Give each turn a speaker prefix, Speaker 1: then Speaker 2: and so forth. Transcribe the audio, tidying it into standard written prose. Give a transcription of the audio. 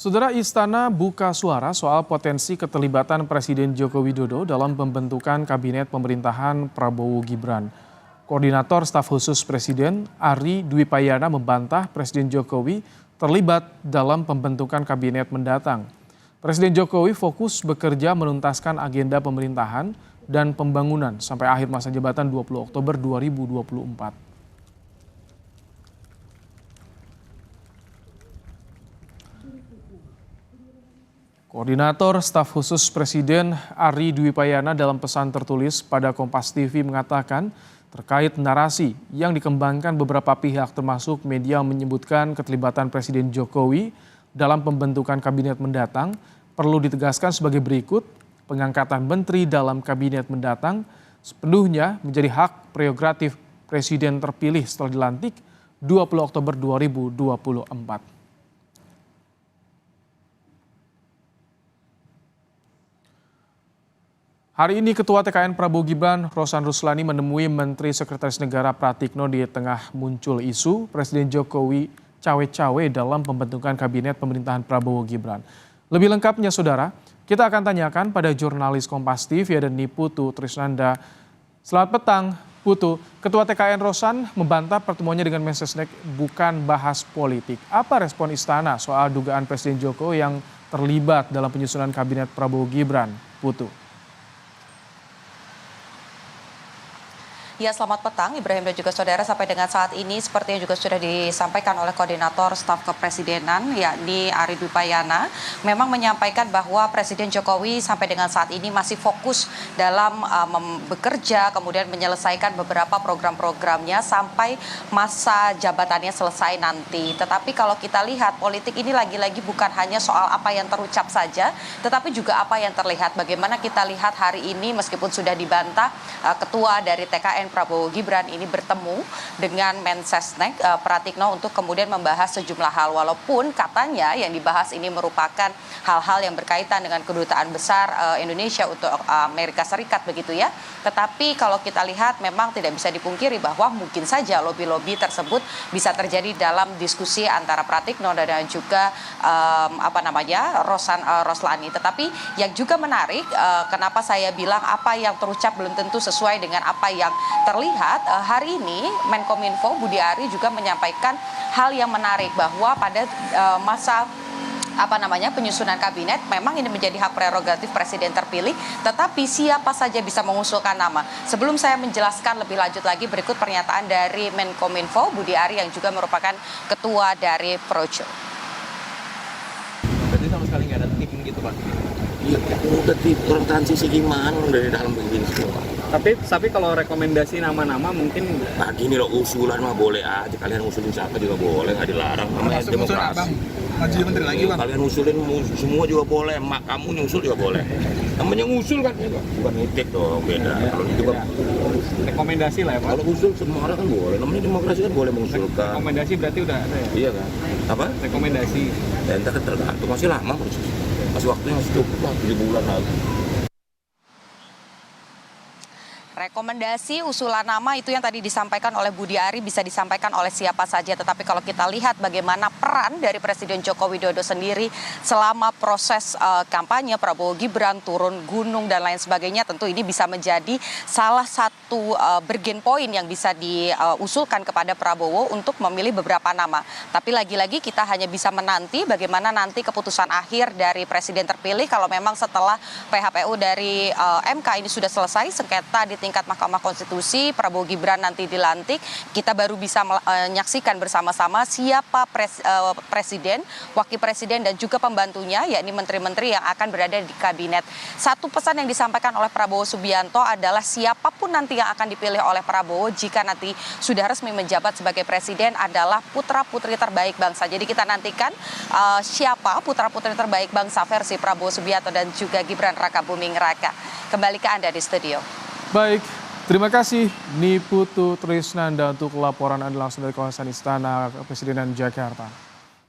Speaker 1: Saudara, Istana buka suara soal potensi keterlibatan Presiden Joko Widodo dalam pembentukan Kabinet Pemerintahan Prabowo Gibran. Koordinator Staf Khusus Presiden Ari Dwi Payana membantah Presiden Jokowi terlibat dalam pembentukan kabinet mendatang. Presiden Jokowi fokus bekerja menuntaskan agenda pemerintahan dan pembangunan sampai akhir masa jabatan 20 Oktober 2024. Koordinator Staf Khusus Presiden Ari Dwi Payana dalam pesan tertulis pada Kompas TV mengatakan terkait narasi yang dikembangkan beberapa pihak termasuk media menyebutkan keterlibatan Presiden Jokowi dalam pembentukan kabinet mendatang perlu ditegaskan sebagai berikut: pengangkatan menteri dalam kabinet mendatang sepenuhnya menjadi hak prerogatif Presiden terpilih setelah dilantik 20 Oktober 2024. Hari ini Ketua TKN Prabowo Gibran, Rosan Ruslani menemui Menteri Sekretaris Negara Pratikno di tengah muncul isu Presiden Jokowi cawe-cawe dalam pembentukan Kabinet Pemerintahan Prabowo Gibran. Lebih lengkapnya saudara, kita akan tanyakan pada jurnalis Kompas TV ada Putu Trisnanda. Selamat petang Putu, Ketua TKN Rosan membantah pertemuannya dengan Mensesnek bukan bahas politik. Apa respon Istana soal dugaan Presiden Jokowi yang terlibat dalam penyusunan Kabinet Prabowo Gibran, Putu?
Speaker 2: Ya, selamat petang Ibrahim dan juga saudara. Sampai dengan saat ini sepertinya juga sudah disampaikan oleh Koordinator Staf Kepresidenan yakni Ari Dwi Payana memang menyampaikan bahwa Presiden Jokowi sampai dengan saat ini masih fokus dalam bekerja kemudian menyelesaikan beberapa program-programnya sampai masa jabatannya selesai nanti. Tetapi kalau kita lihat politik ini lagi-lagi bukan hanya soal apa yang terucap saja tetapi juga apa yang terlihat. Bagaimana kita lihat hari ini meskipun sudah dibantah Ketua dari TKN Prabowo Gibran ini bertemu dengan Mensesnek Pratikno untuk kemudian membahas sejumlah hal, walaupun katanya yang dibahas ini merupakan hal-hal yang berkaitan dengan kedutaan besar Indonesia untuk Amerika Serikat begitu ya. Tetapi kalau kita lihat memang tidak bisa dipungkiri bahwa mungkin saja lobby-lobby tersebut bisa terjadi dalam diskusi antara Pratikno dan juga Rosan Roslani. Tetapi yang juga menarik, kenapa saya bilang apa yang terucap belum tentu sesuai dengan apa yang terlihat, hari ini Menkominfo Budi Ari juga menyampaikan hal yang menarik bahwa pada masa penyusunan kabinet memang ini menjadi hak prerogatif Presiden terpilih, tetapi siapa saja bisa mengusulkan nama. Sebelum saya menjelaskan lebih lanjut lagi, berikut pernyataan dari Menkominfo Budi Ari yang juga merupakan ketua dari Projo.
Speaker 3: Berarti sama sekali nggak ada tim gitu Pak?
Speaker 4: Iya, udah tim orang transisi gimana dari dalam begini semua.
Speaker 3: Tapi kalau rekomendasi nama-nama mungkin.
Speaker 4: Nah gini loh, usulan mah boleh aja, kalian usulin siapa juga boleh, nggak dilarang, namanya demokrasi.
Speaker 5: Maju menteri lagi bang.
Speaker 4: Kalian usulin semua juga boleh, mak kamu nyusul juga boleh. Namanya ngusul kan, bukan ngitik dong, beda. Kalau itu kan
Speaker 3: rekomendasi lah ya Pak.
Speaker 4: Kalau usul semua orang kan boleh, namanya demokrasi kan boleh mengusulkan.
Speaker 3: Rekomendasi berarti udah ada ya?
Speaker 4: Iya kan? Apa?
Speaker 3: Rekomendasi.
Speaker 4: Dan entar kan tergantung, masih lama proses. Masih waktunya masih cukup lah, 7 bulan lagi.
Speaker 2: Rekomendasi usulan nama itu yang tadi disampaikan oleh Budi Ari bisa disampaikan oleh siapa saja. Tetapi kalau kita lihat bagaimana peran dari Presiden Joko Widodo sendiri selama proses kampanye Prabowo Gibran turun gunung dan lain sebagainya, tentu ini bisa menjadi salah satu bargain point yang bisa diusulkan kepada Prabowo untuk memilih beberapa nama. Tapi lagi-lagi kita hanya bisa menanti bagaimana nanti keputusan akhir dari Presiden terpilih kalau memang setelah PHPU dari MK ini sudah selesai, sengketa di tingkat Mahkamah Konstitusi, Prabowo Gibran nanti dilantik, kita baru bisa menyaksikan bersama-sama siapa presiden, wakil presiden dan juga pembantunya, yakni menteri-menteri yang akan berada di kabinet. Satu pesan yang disampaikan oleh Prabowo Subianto adalah siapapun nanti yang akan dipilih oleh Prabowo jika nanti sudah resmi menjabat sebagai presiden adalah putra-putri terbaik bangsa. Jadi kita nantikan siapa putra-putri terbaik bangsa versi Prabowo Subianto dan juga Gibran Rakabuming Raka. Kembali ke Anda di studio.
Speaker 1: Baik, terima kasih Putu Trisnanda untuk laporan Anda langsung dari kawasan Istana Kepresidenan Jakarta.